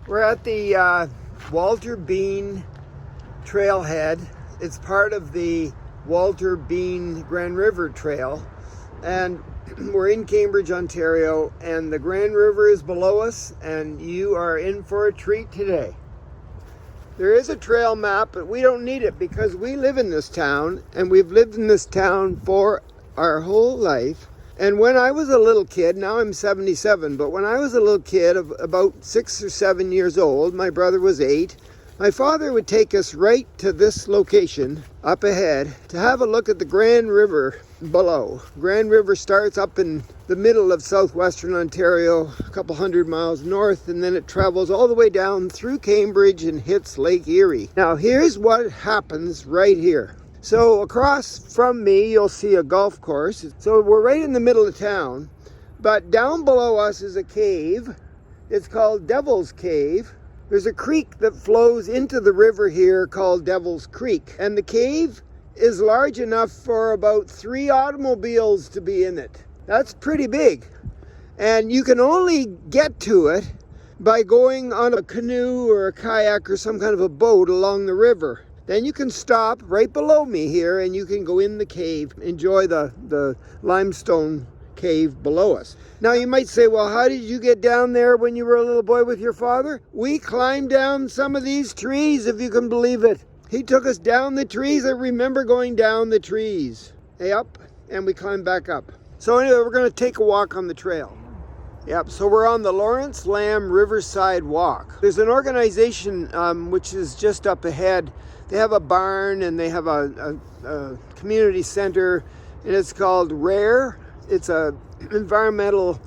We're at the Walter Bean trailhead. It's part of the Walter Bean Grand River Trail, and we're in Cambridge, Ontario, and the Grand River is below us, and you are in for a treat today. There is a trail map, but we don't need it because we live in this town, and we've lived in this town for our whole life. And when I was a little kid, now I'm 77, but when I was a little kid of about 6 or 7 years old, my brother was 8, my father would take us right to this location up ahead to have a look at the Grand River below. Grand River starts up in the middle of southwestern Ontario, a couple hundred miles north, and then it travels all the way down through Cambridge and hits Lake Erie. Now here's what happens right here. So across from me, you'll see a golf course. So we're right in the middle of town, but down below us is a cave. It's called Devil's Cave. There's a creek that flows into the river here called Devil's Creek, and the cave is large enough for about 3 automobiles to be in it. That's pretty big. And you can only get to it by going on a canoe or a kayak or some kind of a boat along the river. Then you can stop right below me here and you can go in the cave, enjoy the limestone cave below us. Now you might say, well, how did you get down there when you were a little boy with your father? We climbed down some of these trees, if you can believe it. He took us down the trees. I remember going down the trees. Up, and we climbed back up. So anyway, we're going to take a walk on the trail. Yep, so we're on the Lawrence Lamb Riverside Walk. There's an organization which is just up ahead. They have a barn and they have a community center, and it's called RARE. It's a environmental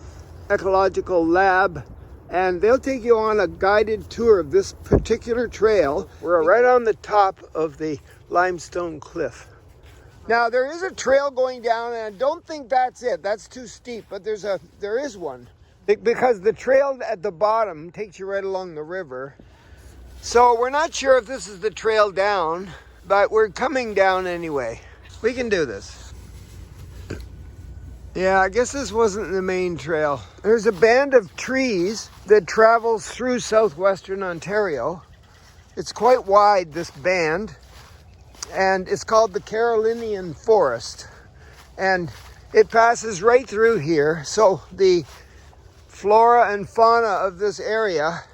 ecological lab, and they'll take you on a guided tour of this particular trail. We're right on the top of the limestone cliff. Now there is a trail going down, and I don't think that's it. That's too steep, but there is one. Because the trail at the bottom takes you right along the river. So we're not sure if this is the trail down, but we're coming down anyway. We can do this. Yeah, I guess this wasn't the main trail. There's a band of trees that travels through southwestern Ontario. It's quite wide, this band, and it's called the Carolinian Forest. And it passes right through here, so the flora and fauna of this area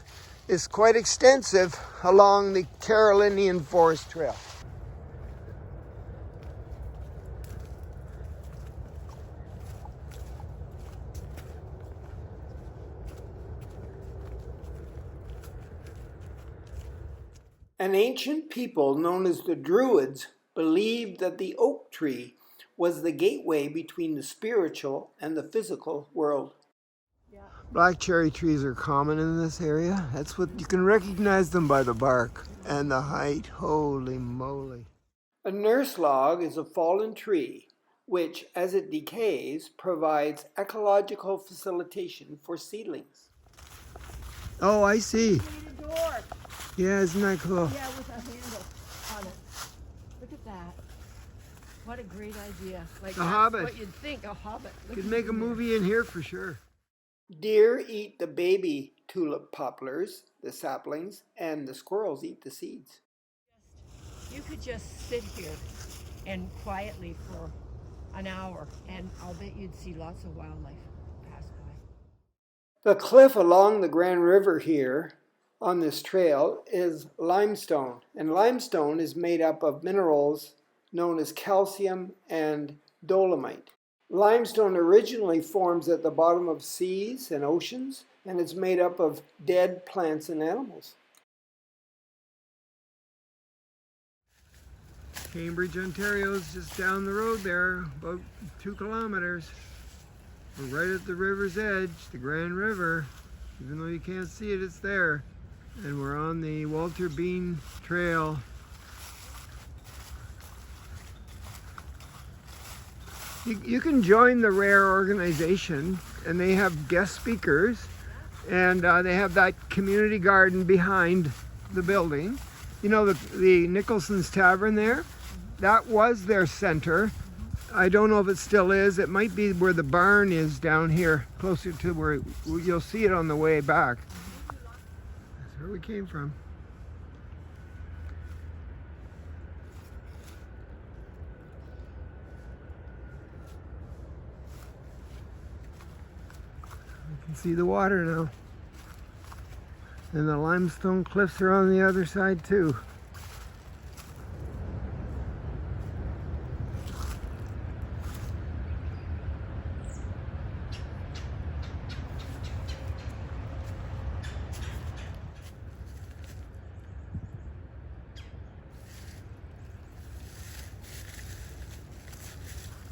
is quite extensive along the Carolinian Forest Trail. An ancient people known as the Druids believed that the oak tree was the gateway between the spiritual and the physical world. Black cherry trees are common in this area. That's what you can recognize them by the bark and the height. Holy moly. A nurse log is a fallen tree which, as it decays, provides ecological facilitation for seedlings. Oh, I see. Yeah, isn't that cool? Yeah, with a handle on it. Look at that. What a great idea. Like a hobbit. What you'd think, a hobbit. Could make a movie in here for sure. Deer eat the baby tulip poplars, the saplings, and the squirrels eat the seeds. You could just sit here and quietly for an hour, and I'll bet you'd see lots of wildlife pass by. The cliff along the Grand River here on this trail is limestone, and limestone is made up of minerals known as calcium and dolomite. Limestone originally forms at the bottom of seas and oceans, and it's made up of dead plants and animals. Cambridge, Ontario is just down the road there, about 2 kilometers. We're right at the river's edge, the Grand River. Even though you can't see it, it's there. And we're on the Walter Bean Trail. You can join the RARE organization, and they have guest speakers, and they have that community garden behind the building. You know, the Nicholson's Tavern there? That was their center. I don't know if it still is. It might be where the barn is down here, closer to where you'll see it on the way back. That's where we came from. You can see the water now. And the limestone cliffs are on the other side too.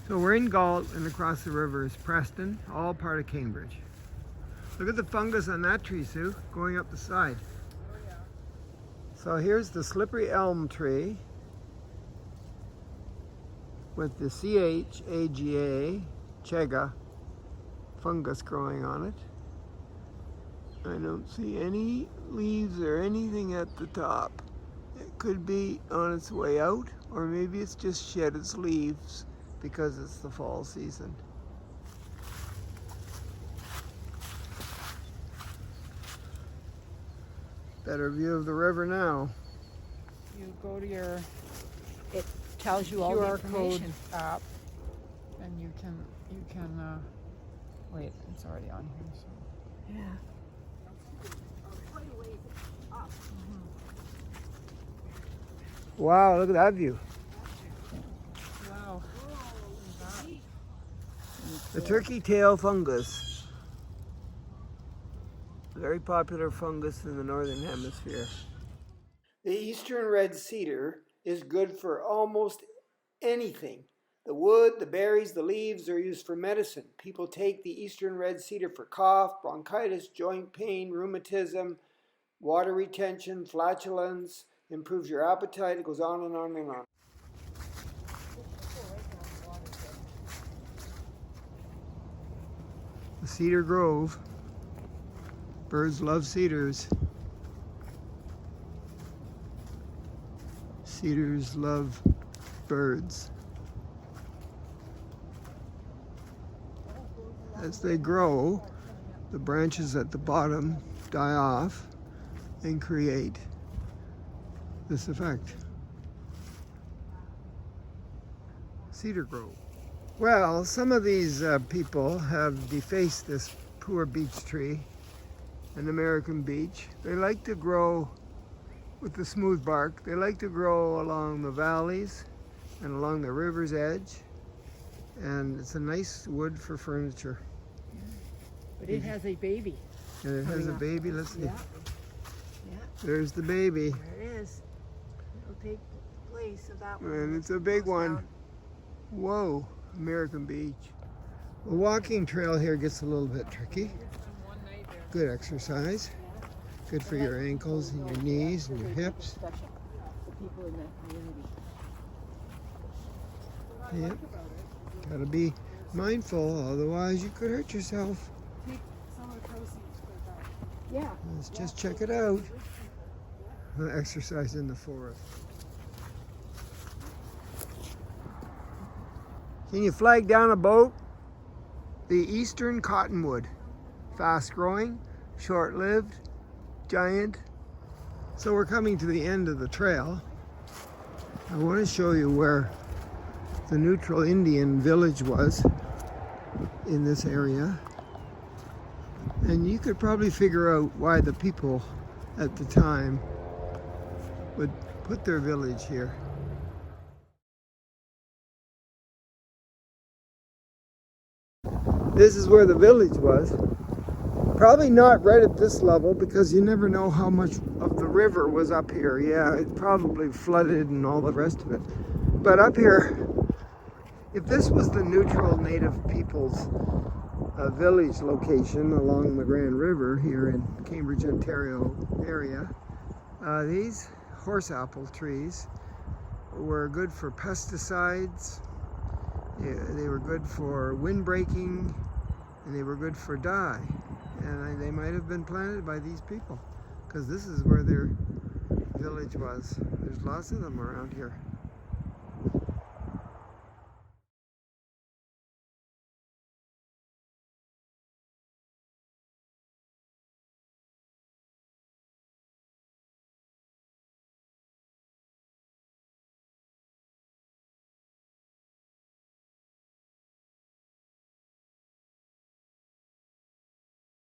So we're in Galt, and across the river is Preston, all part of Cambridge. Look at the fungus on that tree, Sue, going up the side. Oh, yeah. So here's the slippery elm tree with the chega fungus growing on it. I don't see any leaves or anything at the top. It could be on its way out, or maybe it's just shed its leaves because it's the fall season. Better view of the river now. You go to your It tells you all the QR code information. app, and you can wait. It's already on here. So. Yeah. Wow, look at that view. Wow. The turkey tail fungus. Very popular fungus in the northern hemisphere. The eastern red cedar is good for almost anything. The wood, the berries, the leaves are used for medicine. People take the eastern red cedar for cough, bronchitis, joint pain, rheumatism, water retention, flatulence, improves your appetite. It goes on and on and on. The Cedar Grove. Birds love cedars. Cedars love birds. As they grow, the branches at the bottom die off and create this effect. Cedar Grove. Well, some of these people have defaced this poor beech tree, an American beech. They like to grow with the smooth bark. They like to grow along the valleys and along the river's edge. And it's a nice wood for furniture. But it has a baby. And it has a baby. Let's see. Yeah. There's the baby. There it is. It'll take place of that one. And it's a big Goes one. down. Whoa, American beech. The walking trail here gets a little bit tricky. Good exercise. Good for your ankles and your knees and your hips. Special for people in that community. Yep. Gotta be mindful, otherwise you could hurt yourself. Yeah. Let's just check it out. Exercise in the forest. Can you flag down a boat? The eastern cottonwood. Fast growing, short lived, giant. So we're coming to the end of the trail. I want to show you where the neutral Indian village was in this area. And you could probably figure out why the people at the time would put their village here. This is where the village was. Probably not right at this level because you never know how much of the river was up here. Yeah, it probably flooded and all the rest of it. But up here, if this was the neutral native people's village location along the Grand River here in Cambridge, Ontario area, these horse apple trees were good for pesticides. They were good for windbreaking, and they were good for dye. And they might have been planted by these people because this is where their village was. There's lots of them around here.